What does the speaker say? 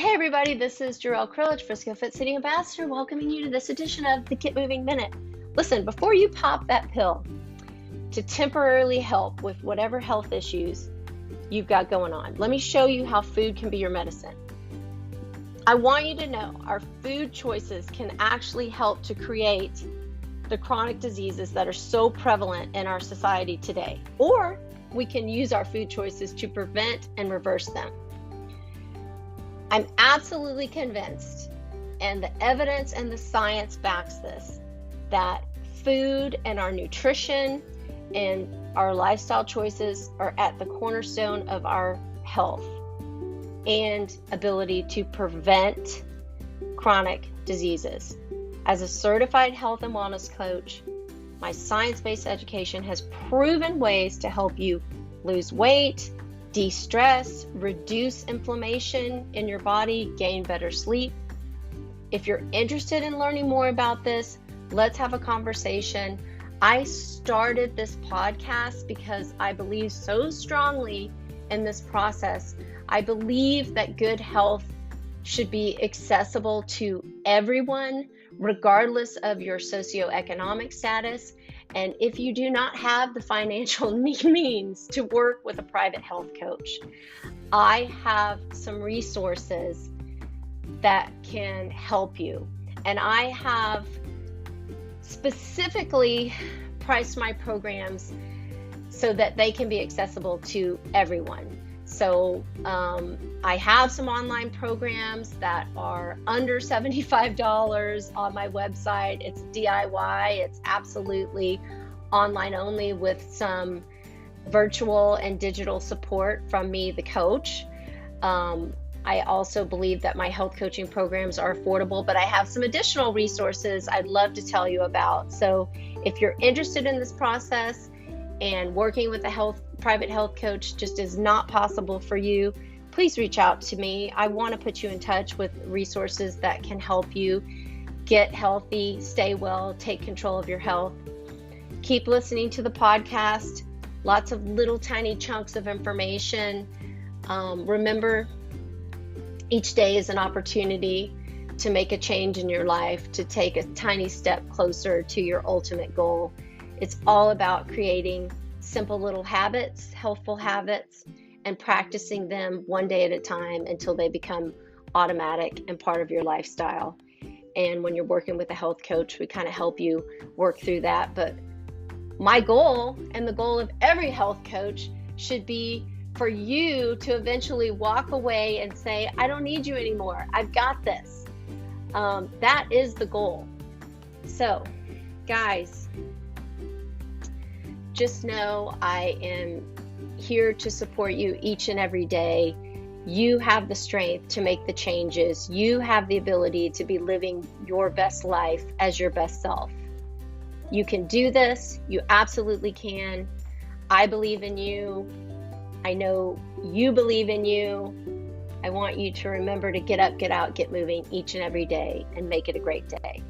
Hey everybody, this is Gerryl Krilic, Frisco Fit City Ambassador, welcoming you to this edition of the Get Moving Minute. Listen, before you pop that pill to temporarily help with whatever health issues you've got going on, let me show you how food can be your medicine. I want you to know our food choices can actually help to create the chronic diseases that are so prevalent in our society today, or we can use our food choices to prevent and reverse them. I'm absolutely convinced, and the evidence and the science backs this, that food and our nutrition and our lifestyle choices are at the cornerstone of our health and ability to prevent chronic diseases. As a certified health and wellness coach, my science-based education has proven ways to help you lose weight, de-stress, reduce inflammation in your body, gain better sleep. If you're interested in learning more about this, let's have a conversation. I started this podcast because I believe so strongly in this process. I believe that good health should be accessible to everyone, regardless of your socioeconomic status. And if you do not have the financial means to work with a private health coach, I have some resources that can help you. And I have specifically priced my programs so that they can be accessible to everyone. So I have some online programs that are under $75 on my website. It's DIY. It's absolutely online only with some virtual and digital support from me, the coach. I also believe that my health coaching programs are affordable, but I have some additional resources I'd love to tell you about. So if you're interested in this process and working with a private health coach just is not possible for you, please reach out to me. I want to put you in touch with resources that can help you get healthy, stay well, take control of your health. Keep listening to the podcast. Lots of little tiny chunks of information. Remember, each day is an opportunity to make a change in your life, to take a tiny step closer to your ultimate goal. It's all about creating simple little habits, healthful habits, and practicing them one day at a time until they become automatic and part of your lifestyle. And when you're working with a health coach, we kind of help you work through that. But my goal, and the goal of every health coach, should be for you to eventually walk away and say, I don't need you anymore. I've got this. That is the goal. So, guys, just know I am here to support you each and every day. You have the strength to make the changes. You have the ability to be living your best life as your best self. You can do this. You absolutely can. I believe in you. I know you believe in you. I want you to remember to get up, get out, get moving each and every day and make it a great day.